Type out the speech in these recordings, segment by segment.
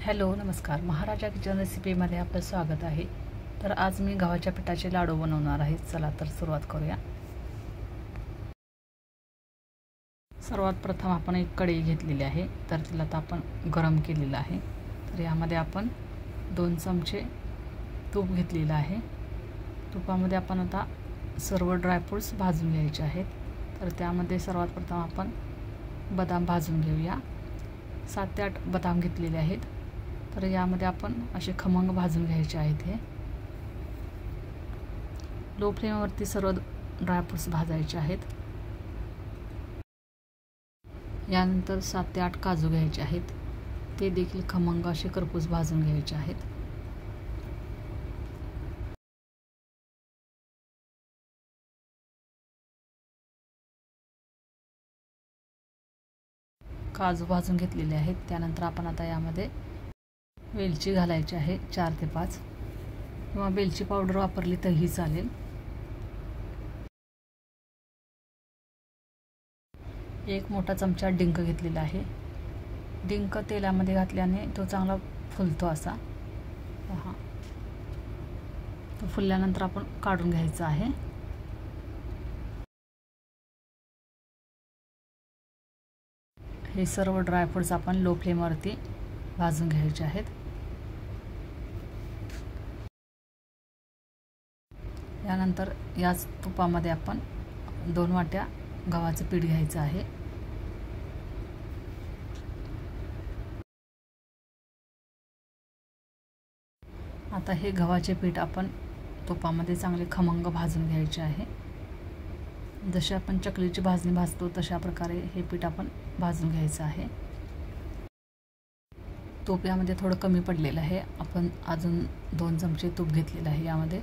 Hello नमस्कार, महाराजा kitchen रेसिपीमध्ये आपलं स्वागत आहे। तर आज मी गव्हाच्या पिठाचे लाडू बनवणार आहे। चला तर सुरुवात करूया। सर्वात प्रथम आपण एक कढई घेतलेली आहे, तर तिला आता आपण गरम केलेलं आहे। तर यामध्ये आपण 2 चमचे तूप घेतलेलं आहे। तुपामध्ये आपण आता सर्व ड्रायफ्रूट्स भाजून घ्यायचे आहेत। तर त्यामध्ये सर्वात प्रथम आपण बदाम भाजून घेऊया। 7 ते 8 बदाम घेतलेले आहेत। तर यामध्ये आपण असे खमंग भाजून घ्यायचे आहेत। हे लो फ्लेमवरती सर्व ड्रायफ्रूट्स भाजायचे आहेत। यानंतर 7 ते 8 काजू घ्यायचे आहेत, ते देखील खमंग असे खरपूस भाजून घ्यायचे आहेत। काजू भाजून घेतलेले आहेत। त्यानंतर आपण आता यामध्ये वेलची घालायची आहे, 4 ते 5, किंवा वेलची पावडर वापरली तरीही चालेल। एक मोठा चमचा डिंक घेतलेला आहे। डिंक तेलामध्ये घातल्याने तो चांगला फुलतो असा पहा। तो फुलल्यानंतर आपण काढून घ्यायचा आहे। हे सर्व ड्रायफ्रूट्स आपण लो फ्लेमवरती भाजून घ्यायचे आहेत। यानंतर याच तुपामध्ये आपण 2 वाट्या गव्हाचं पीठ घ्यायचं आहे। आता हे गव्हाचे पीठ आपण तुपामध्ये चांगले खमंग भाजून घ्यायचे आहे। जसे आपण चकलीची भाजणी भाजतो तशा प्रकारे हे पीठ आपण भाजून घ्यायचं आहे। तूप यामध्ये थोडं कमी पडलेलं आहे, आपण अजून 2 चमचे तूप घेतलेलं आहे यामध्ये।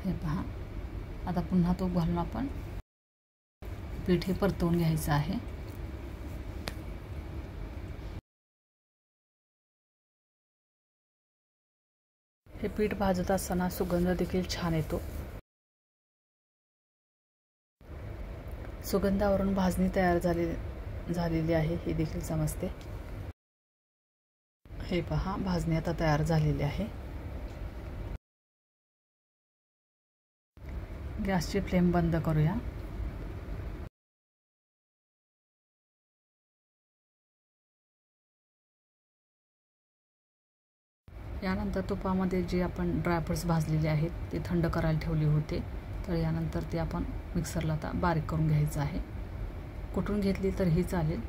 हे पहा, आता पुन्हा तूप घालून आपण पीठ हे परतवून घ्यायचं आहे। हे पीठ भाजत असताना सुगंध देखील छान येतो। सुगंधावरून भाजणी तयार झालेली आहे हे देखील समजते। हे पहा, भाजणी आता तयार झालेली आहे। गॅसची फ्लेम बंद करूया। यानंतर तुपामध्ये जे आपण ड्रायफ्रूट्स भाजलेले आहेत ते थंड करायला ठेवले होते। तर यानंतर ते आपण मिक्सरला आता बारीक करून घ्यायचं आहे। कुटून घेतली तरीही चालेल।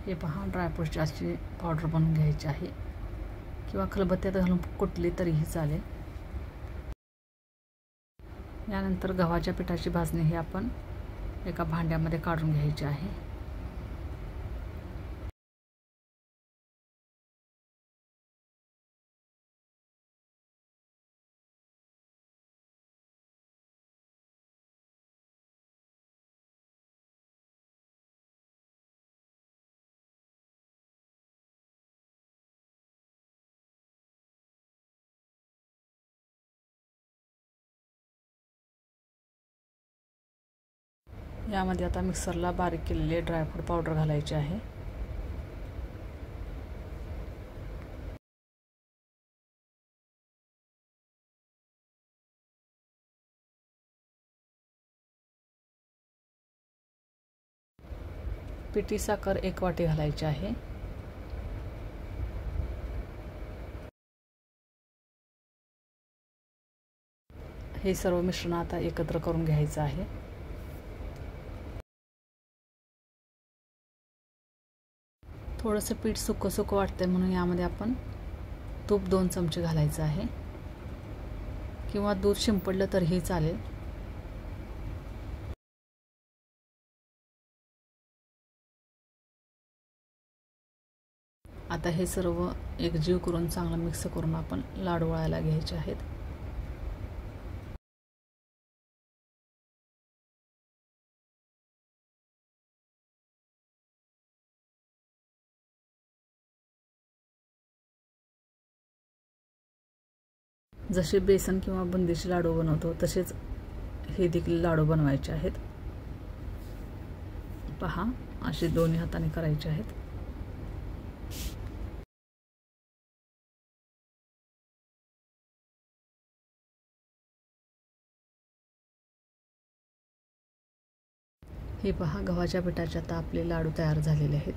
हे पहा, ड्रायफ्रूट्सची अशी पावडर बनवून घ्यायची आहे, किंवा खलबत्त्यात घालून कुटली तरीही चालेल। यानंतर गव्हाच्या पिठाची भाजणी ही आपण एका भांड्यामध्ये काढून घ्यायची आहे। यामध्ये आता मिक्सरला बारीक केलेले ड्रायफ्रूट पावडर घालायचे आहे। पिठी साखर 1 वाटी घालायची आहे। हे सर्व मिश्रण आता एकत्र करून घ्यायचं आहे। थोडंसं पीठ सुकं सुकं वाटतंय म्हणून यामध्ये आपण तूप 2 चमचे घालायचं आहे, किंवा दूध शिंपडलं तरीही चालेल। आता हे सर्व एकजीव करून चांगलं मिक्स करून आपण लाडू वळायला घ्यायचे आहेत। जसे बेसन किंवा बुंदीचे लाडू बनवतो तसेच हे देखील लाडू बनवायचे आहेत। पहा, असे दोन्ही हाताने करायचे आहेत. हे पहा, गव्हाच्या पिठाचे आता आपले लाडू तयार झालेले आहेत.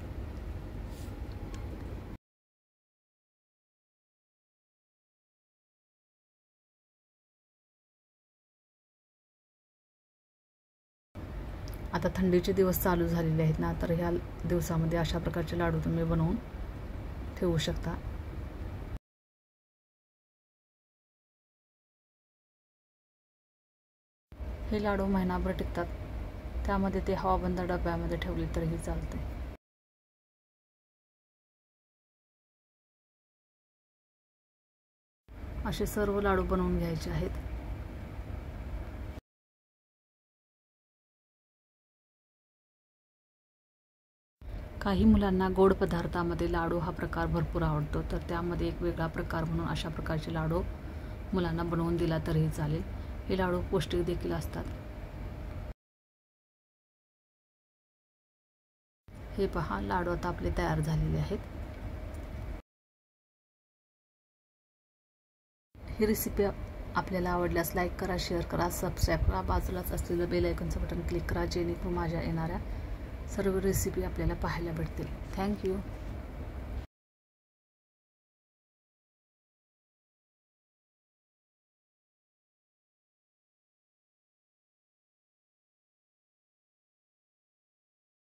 आता थंडीचे दिवस चालू झालेले आहेत ना, तर ह्या दिवसामध्ये अशा प्रकारचे लाडू तुम्ही बनवून ठेवू शकता. हे लाडू महिनाभर टिकतात. त्यामध्ये ते हवाबंद डब्यामध्ये ठेवले तरीही चालते. असे सर्व लाडू बनवून घ्यायचे आहेत. काही मुलांना गोड पदार्थामध्ये लाडू हा प्रकार भरपूर आवडतो, तर त्यामध्ये एक वेगळा प्रकार म्हणून अशा प्रकारचे लाडू मुलांना बनवून दिला तरीही चालेल. हे लाडू पौष्टिक देखील असतात. हे पहा, लाडू आता आपले तयार झालेले आहेत. ही रेसिपी आपल्याला आवडल्यास लाईक करा, शेअर करा, सबस्क्राईब करा. बाजूलाच असलेलं बेल आयकॉनचं बटन क्लिक करा, जेणेकरून माझ्या येणाऱ्या सर्व रेसिपी आपल्याला पाहायला भेटतील. थँक्यू.